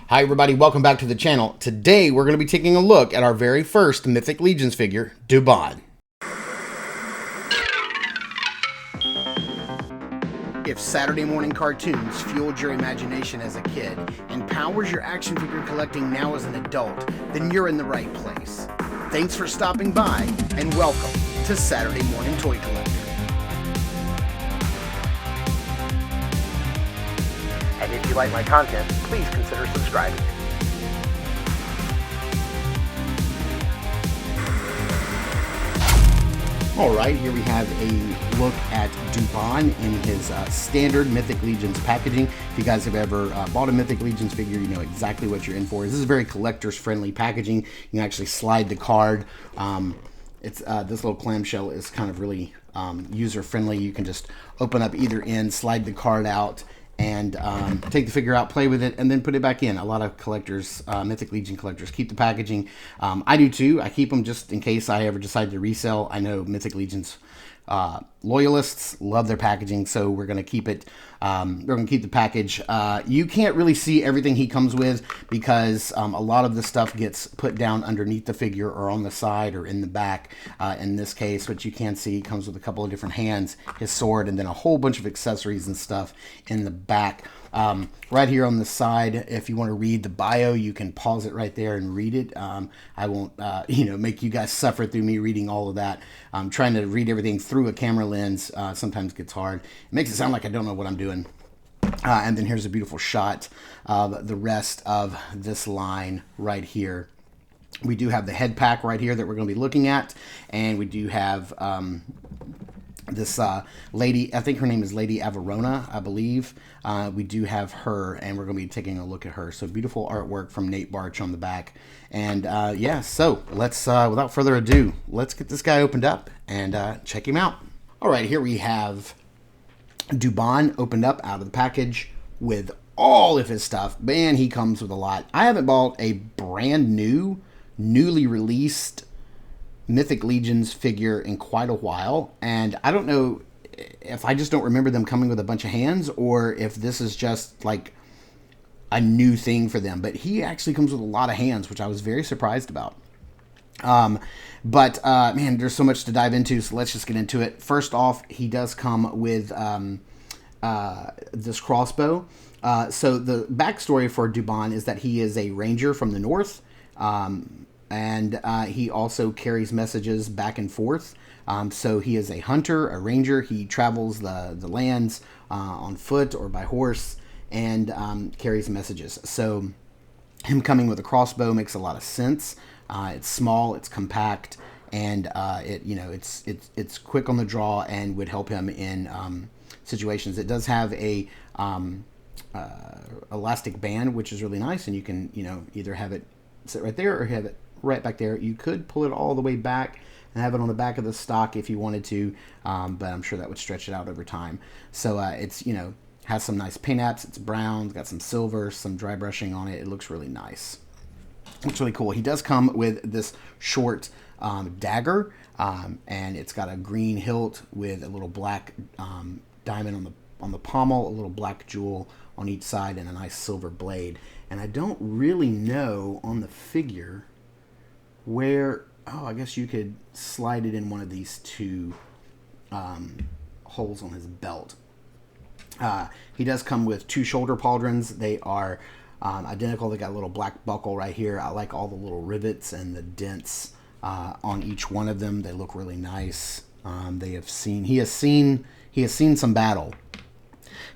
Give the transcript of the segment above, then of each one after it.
Hi everybody, welcome back to the channel. Today we're going to be taking a look at our very first Mythic Legions figure, Duban. If Saturday morning cartoons fueled your imagination as a kid and powers your action figure collecting now as an adult, then you're in the right place. Thanks for stopping by and welcome to Saturday Morning Toy Collector. And if you like my content, please consider subscribing. Alright, here we have a look at Duban in his standard Mythic Legions packaging. If you guys have ever bought a Mythic Legions figure, you know exactly what you're in for. This is very collector's friendly packaging. You can actually slide the card. This little clamshell is kind of really user friendly. You can just open up either end, slide the card out, and take the figure out, play with it, and then put it back in. A lot of collectors, Mythic Legion collectors, keep the packaging. I do too. I keep them just in case I ever decide to resell. I know Mythic Legions loyalists love their packaging, so we're going to keep it. We're going to keep the package. You can't really see everything he comes with because a lot of the stuff gets put down underneath the figure or on the side or in the back. In this case, what you can see, he comes with a couple of different hands, his sword, and then a whole bunch of accessories and stuff in the back. Right here on the side, if you want to read the bio, you can pause it right there and read it. I won't, make you guys suffer through me reading all of that. Trying to read everything through a camera lens sometimes gets hard. It makes it sound like I don't know what I'm doing. And then here's a beautiful shot of the rest of this line right here. We do have the head pack right here that we're going to be looking at, and we do have this lady, I think her name is Lady Averona, I believe. We do have her, and we're going to be taking a look at her. So beautiful artwork from Nate Barch on the back. And yeah, so let's, without further ado, let's get this guy opened up and check him out. All right, here we have Duban opened up out of the package with all of his stuff. Man, he comes with a lot. I haven't bought a brand new, newly released Mythic Legions figure in quite a while, and I don't know if I just don't remember them coming with a bunch of hands or if this is just like a new thing for them, but he actually comes with a lot of hands, which I was very surprised about. Man, there's so much to dive into, so let's just get into it. First off, he does come with this crossbow. So the backstory for Duban is that he is a ranger from the north, and he also carries messages back and forth. So he is a hunter, a ranger. He travels the lands on foot or by horse and carries messages. So him coming with a crossbow makes a lot of sense. It's small, it's compact, and it's quick on the draw and would help him in situations. It does have a elastic band, which is really nice, and you can either have it sit right there or have it right back there. You could pull it all the way back and have it on the back of the stock if you wanted to, but I'm sure that would stretch it out over time. So it's has some nice paint apps. It's brown, got some silver, some dry brushing on it. It looks really nice. Looks really cool. He does come with this short dagger, and it's got a green hilt with a little black diamond on the pommel, a little black jewel on each side, and a nice silver blade. And I don't really know on the figure where. Oh, I guess you could slide it in one of these two holes on his belt. He does come with two shoulder pauldrons. They are identical. They got a little black buckle right here. I like all the little rivets and the dents on each one of them. They look really nice. He has seen some battle.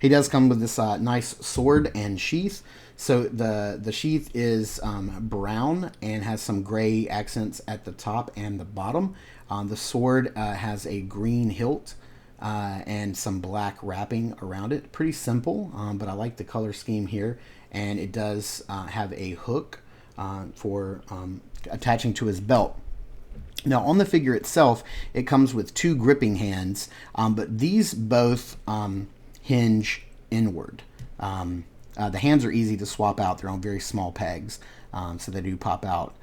He does come with this nice sword and sheath. So the sheath is brown and has some gray accents at the top and the bottom. The sword has a green hilt and some black wrapping around it. Pretty simple, but I like the color scheme here. And it does have a hook for attaching to his belt. Now, on the figure itself, it comes with two gripping hands, but these both hinge inward. The hands are easy to swap out. They're on very small pegs, so they do pop out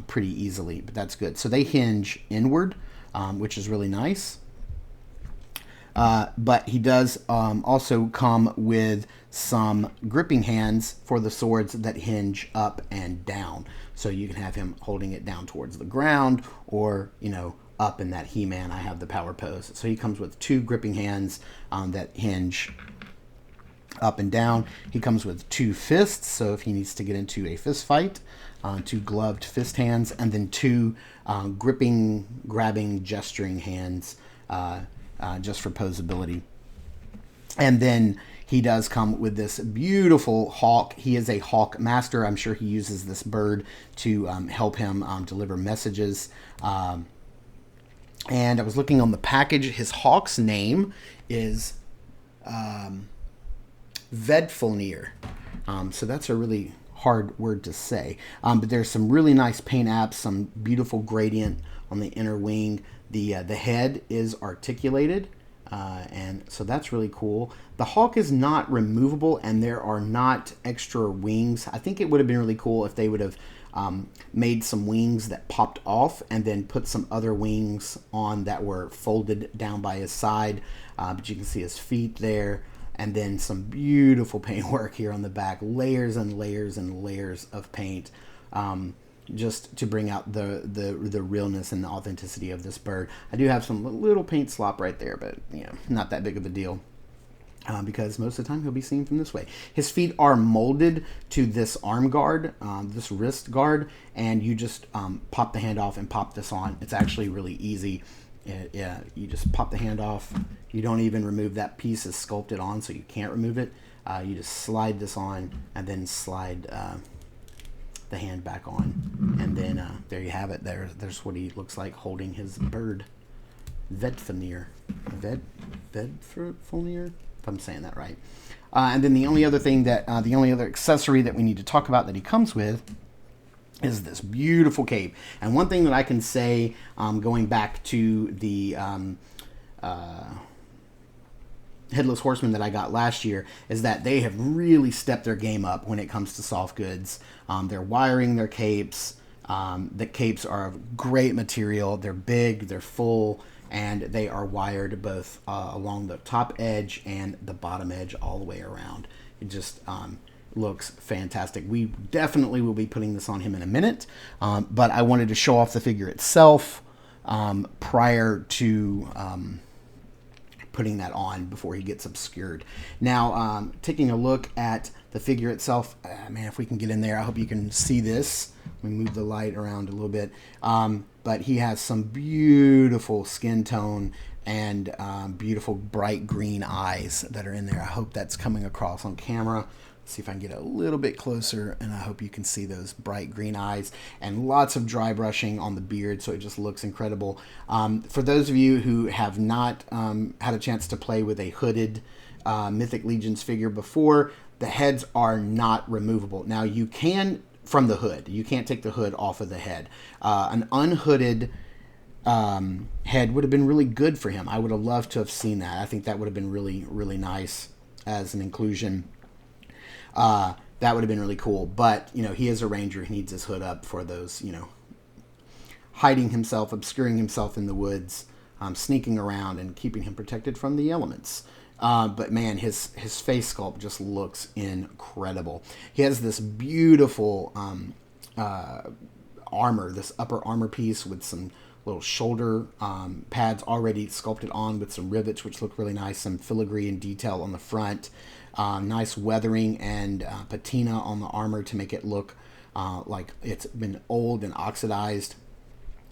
pretty easily, but that's good. So they hinge inward, which is really nice. But he does also come with some gripping hands for the swords that hinge up and down. So you can have him holding it down towards the ground, or, up in that He-Man I have the power pose. So he comes with 2 gripping hands that hinge up and down. He comes with 2 fists, so if he needs to get into a fist fight, 2 gloved fist hands, and then 2 gripping, grabbing, gesturing hands just for posability. And then he does come with this beautiful hawk. He is a hawk master. I'm sure he uses this bird to help him deliver messages. And I was looking on the package. His hawk's name is Vedfulnir. So that's a really hard word to say. But there's some really nice paint apps, some beautiful gradient on the inner wing. The head is articulated, and so that's really cool. The hawk is not removable, and there are not extra wings. I think it would have been really cool if they would have made some wings that popped off and then put some other wings on that were folded down by his side. But you can see his feet there, and then some beautiful paintwork here on the back. Layers and layers and layers of paint. Just to bring out the realness and the authenticity of this bird. I do have some little paint slop right there, but not that big of a deal. Because most of the time he'll be seen from this way. His feet are molded to this arm guard, this wrist guard, and you just pop the hand off and pop this on. It's actually really easy. You just pop the hand off. You don't even remove that piece. Is sculpted on, so you can't remove it. You just slide this on and then slide the hand back on, and then there you have it. There's what he looks like holding his bird. Vedfulnir. Vedfulnir? If I'm saying that right. And then the only other accessory that we need to talk about that he comes with is this beautiful cape. And one thing that I can say, going back to the Headless Horseman that I got last year, is that they have really stepped their game up when it comes to soft goods. They're wiring their capes. The capes are of great material. They're big, they're full, and they are wired both along the top edge and the bottom edge all the way around. It just looks fantastic. We definitely will be putting this on him in a minute, but I wanted to show off the figure itself prior to putting that on before he gets obscured. Now, taking a look at the figure itself, man, if we can get in there, I hope you can see this. Let me move the light around a little bit. But he has some beautiful skin tone and beautiful bright green eyes that are in there. I hope that's coming across on camera. Let's see if I can get a little bit closer, and I hope you can see those bright green eyes, and lots of dry brushing on the beard, so it just looks incredible. For those of you who have not had a chance to play with a hooded Mythic Legions figure before, the heads are not removable. Now, you can from the hood. You can't take the hood off of the head. An unhooded head would have been really good for him. I would have loved to have seen that. I think that would have been really, really nice as an inclusion. That would have been really cool. But, he is a ranger. He needs his hood up for those, hiding himself, obscuring himself in the woods, sneaking around, and keeping him protected from the elements. But man, his face sculpt just looks incredible. He has this beautiful armor, this upper armor piece with some little shoulder pads already sculpted on with some rivets, which look really nice, some filigree and detail on the front. Nice weathering and patina on the armor to make it look like it's been old and oxidized.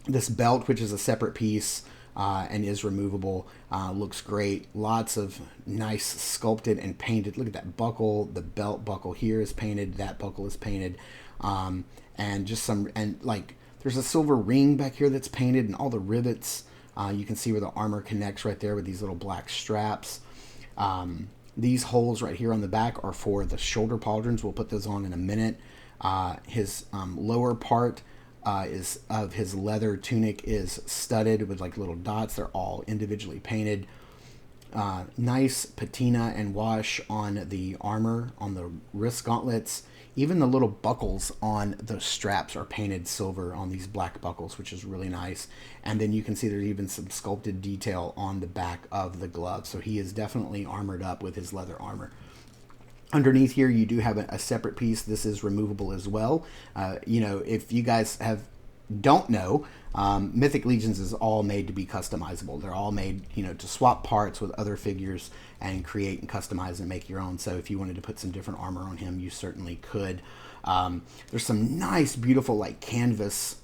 This belt, which is a separate piece and is removable, looks great. Lots of nice sculpted and painted. Look at that buckle. The belt buckle here is painted. That buckle is painted. And just there's a silver ring back here that's painted, and all the rivets. You can see where the armor connects right there with these little black straps. These holes right here on the back are for the shoulder pauldrons. We'll put those on in a minute. His lower part is of his leather tunic is studded with like little dots. They're all individually painted. Nice patina and wash on the armor, on the wrist gauntlets. Even the little buckles on the straps are painted silver on these black buckles, which is really nice. And then you can see there's even some sculpted detail on the back of the glove. So he is definitely armored up with his leather armor. Underneath here, you do have a separate piece. This is removable as well. You know, if you guys don't know, Mythic Legions is all made to be customizable. They're all made, you know, to swap parts with other figures and create and customize and make your own. So if you wanted to put some different armor on him, you certainly could. There's some nice, beautiful, like canvas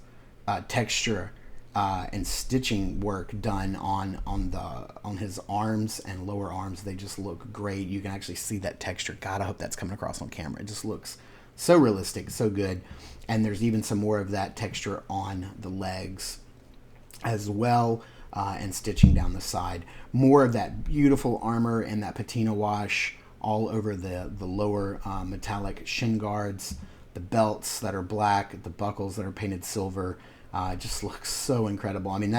texture and stitching work done on his arms and lower arms. They just look great. You can actually see that texture. God, I hope that's coming across on camera. It just looks so realistic, so good. And there's even some more of that texture on the legs as well, and stitching down the side. More of that beautiful armor and that patina wash all over the lower metallic shin guards, the belts that are black, the buckles that are painted silver. It just looks so incredible. I mean,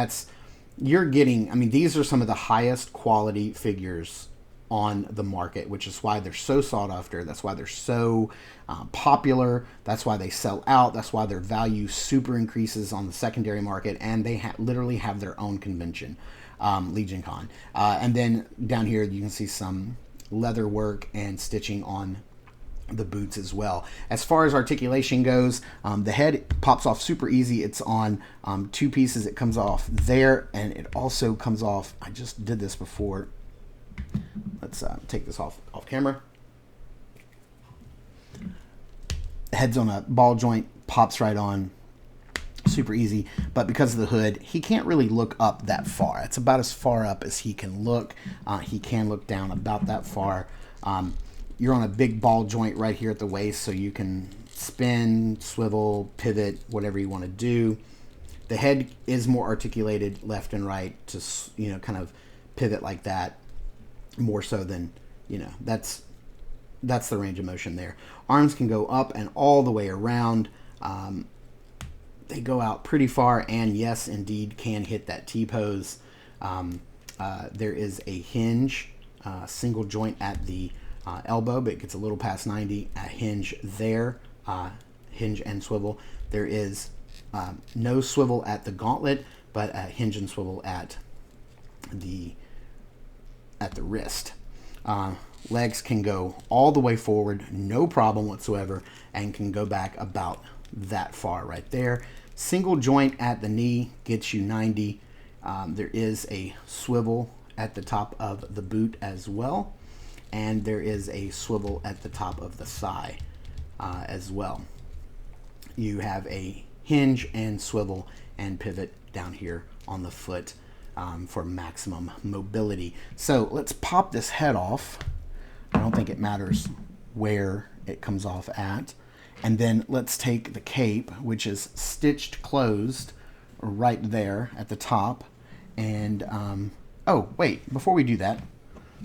these are some of the highest quality figures on the market, which is why they're so sought after. That's why they're so popular. That's why they sell out. That's why their value super increases on the secondary market, and they literally have their own convention, Legion Con. And then down here you can see some leather work and stitching on the boots as well. As far as articulation goes, the head pops off super easy. It's on two pieces. It comes off there, and it also comes off, I just did this before. Let's take this off camera. The head's on a ball joint, pops right on, super easy. But because of the hood, he can't really look up that far. It's about as far up as he can look. He can look down about that far. You're on a big ball joint right here at the waist, so you can spin, swivel, pivot, whatever you want to do. The head is more articulated left and right to, you know, kind of pivot like that, more so than, you know, that's the range of motion there. Arms can go up and all the way around. They go out pretty far, and yes, indeed, can hit that T-pose. There is a hinge, single joint at the elbow, but it gets a little past 90. A hinge there, hinge and swivel. There is no swivel at the gauntlet, but a hinge and swivel at the wrist. Legs can go all the way forward, no problem whatsoever, and can go back about that far right there. Single joint at the knee gets you 90. There is a swivel at the top of the boot as well, and there is a swivel at the top of the thigh as well. You have a hinge and swivel and pivot down here on the foot for maximum mobility. So let's pop this head off. I don't think it matters where it comes off at. And then let's take the cape, which is stitched closed right there at the top. And, oh, wait, before we do that,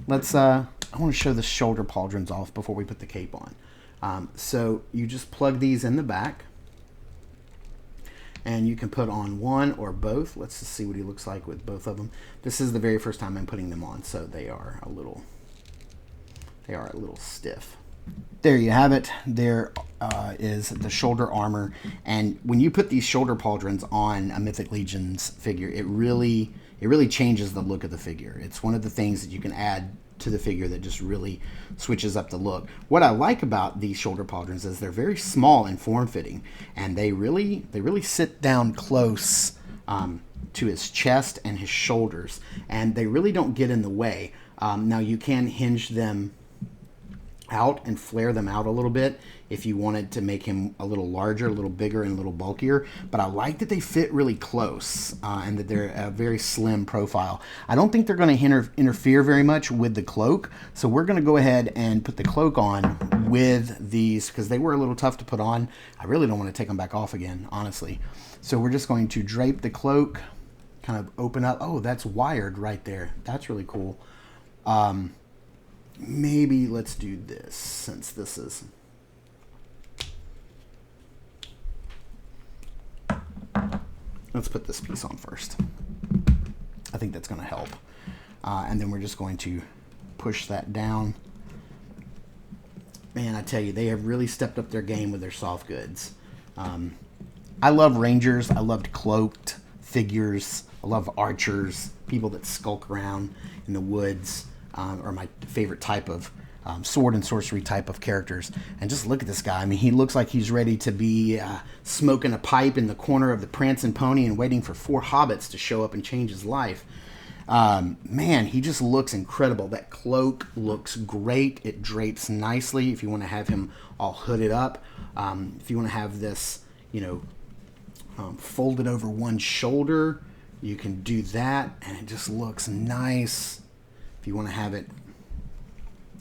let's, I want to show the shoulder pauldrons off before we put the cape on. So you just plug these in the back, and you can put on one or both. Let's just see what he looks like with both of them. This is the very first time I'm putting them on, so they are a little stiff. There you have it. There is the shoulder armor, and when you put these shoulder pauldrons on a Mythic Legions figure, it really changes the look of the figure. It's one of the things that you can add to the figure that just really switches up the look. What I like about these shoulder pauldrons is they're very small and form-fitting, and they really sit down close to his chest and his shoulders, and they really don't get in the way. Now you can hinge them out and flare them out a little bit if you wanted to make him a little larger, a little bigger, and a little bulkier. But I like that they fit really close and that they're a very slim profile. I don't think they're going to interfere very much with the cloak, so we're going to go ahead and put the cloak on with these because they were a little tough to put on. I really don't want to take them back off again, honestly. So we're just going to drape the cloak, kind of open up. Oh, that's wired right there. That's really cool. Maybe let's do this since this is... Let's put this piece on first. I think that's going to help. And then we're just going to push that down man, I tell you, they have really stepped up their game with their soft goods. I love rangers. I loved cloaked figures. I love archers, people that skulk around in the woods, are my favorite type of sword and sorcery type of characters. And just look at this guy. I mean, he looks like he's ready to be smoking a pipe in the corner of the Prancing Pony and waiting for 4 hobbits to show up and change his life. Man, he just looks incredible. That cloak looks great. It drapes nicely if you want to have him all hooded up. If you want to have this, folded over one shoulder, you can do that, and it just looks nice. If you want to have it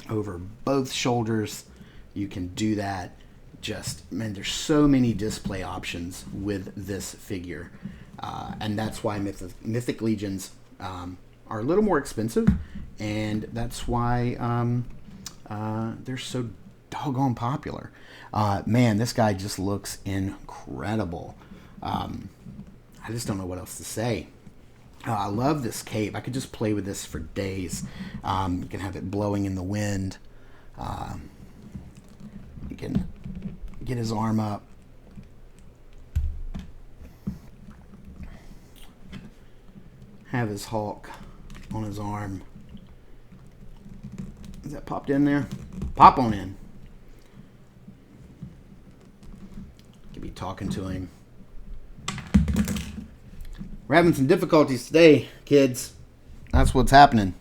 over both shoulders, you can do that. Just, man, there's so many display options with this figure. And that's why Mythic Legions are a little more expensive, and that's why they're so doggone popular. Man, this guy just looks incredible. I just don't know what else to say. I love this cape. I could just play with this for days. You can have it blowing in the wind. You can get his arm up. Have his Hulk on his arm. Is that popped in there? Pop on in. Could be talking to him. We're having some difficulties today, kids. That's what's happening.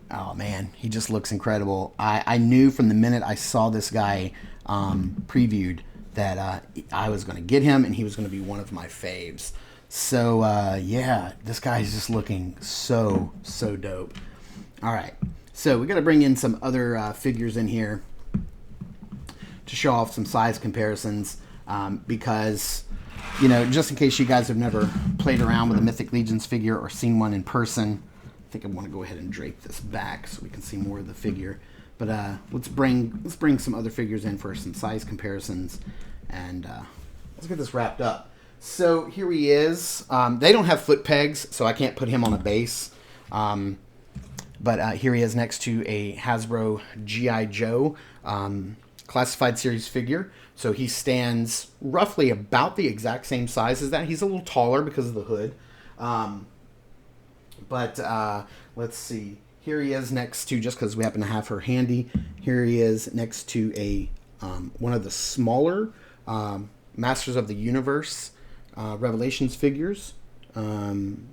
Oh, man. He just looks incredible. I knew from the minute I saw this guy previewed that I was going to get him, and he was going to be one of my faves. So, yeah, this guy's just looking so dope. All right. So, we got to bring in some other figures in here to show off some size comparisons, because, just in case you guys have never played around with a Mythic Legions figure or seen one in person, I think I want to go ahead and drape this back so we can see more of the figure. But let's bring some other figures in for some size comparisons, and let's get this wrapped up. So here he is. They don't have foot pegs, so I can't put him on a base. But here he is next to a Hasbro G.I. Joe Classified Series figure. So he stands roughly about the exact same size as that. He's a little taller because of the hood. But let's see. Here he is next to, just because we happen to have her handy, here he is next to a one of the smaller Masters of the Universe Revelations figures.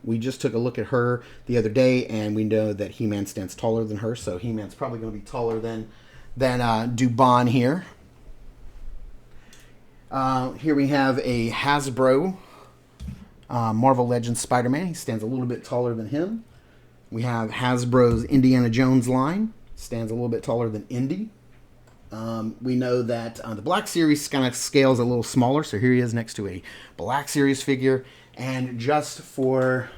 We just took a look at her the other day, and we know that He-Man stands taller than her, so He-Man's probably going to be taller than Duban here. Here we have a Hasbro Marvel Legends Spider-Man. He stands a little bit taller than him. We have Hasbro's Indiana Jones line. Stands a little bit taller than Indy. We know that the Black Series kind of scales a little smaller, so here he is next to a Black Series figure. And just for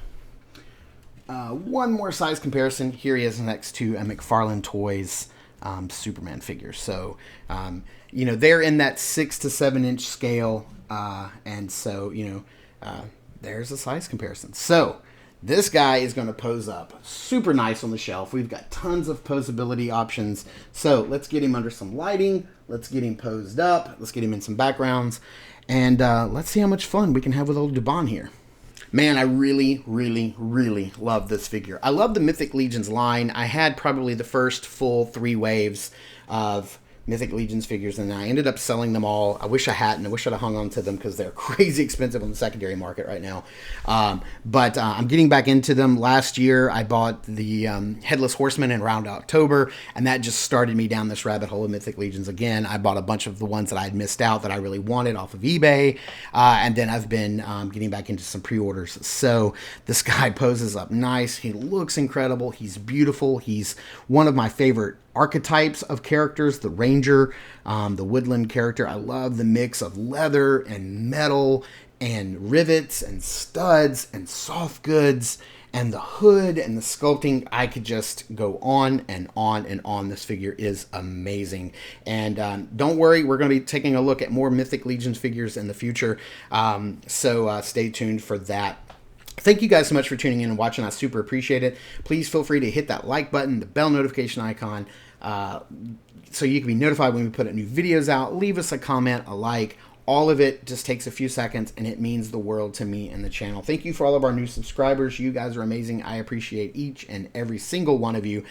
one more size comparison, here he is next to a McFarlane Toys Superman figure. So, they're in that 6 to 7 inch scale, and so, there's a size comparison. So, this guy is going to pose up super nice on the shelf. We've got tons of posability options. So let's get him under some lighting. Let's get him posed up. Let's get him in some backgrounds. And let's see how much fun we can have with old Duban here. Man, I really, really, really love this figure. I love the Mythic Legions line. I had probably the first full 3 waves of Mythic Legions figures, and I ended up selling them all. I wish I hadn't. I wish I'd have hung on to them because they're crazy expensive on the secondary market right now. But I'm getting back into them. Last year, I bought the Headless Horseman in around October, and that just started me down this rabbit hole of Mythic Legions again. I bought a bunch of the ones that I had missed out that I really wanted off of eBay, and then I've been getting back into some pre-orders. So this guy poses up nice. He looks incredible. He's beautiful. He's one of my favorite archetypes of characters, the ranger, the woodland character. I love the mix of leather and metal and rivets and studs and soft goods and the hood and the sculpting. I could just go on and on and on. This figure is amazing. And don't worry, we're going to be taking a look at more Mythic Legions figures in the future. So stay tuned for that. Thank you guys so much for tuning in and watching. I super appreciate it. Please feel free to hit that like button, the bell notification icon, so you can be notified when we put new videos out. Leave us a comment, a like. All of it just takes a few seconds, and it means the world to me and the channel. Thank you for all of our new subscribers. You guys are amazing. I appreciate each and every single one of you.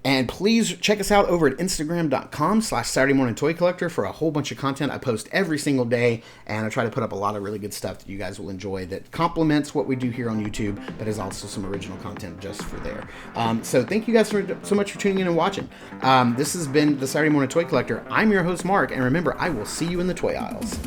And please check us out over at Instagram.com/Saturday Morning Toy Collector for a whole bunch of content. I post every single day, and I try to put up a lot of really good stuff that you guys will enjoy that complements what we do here on YouTube, but is also some original content just for there. So thank you guys so much for tuning in and watching. This has been the Saturday Morning Toy Collector. I'm your host, Mark, and remember, I will see you in the toy aisles.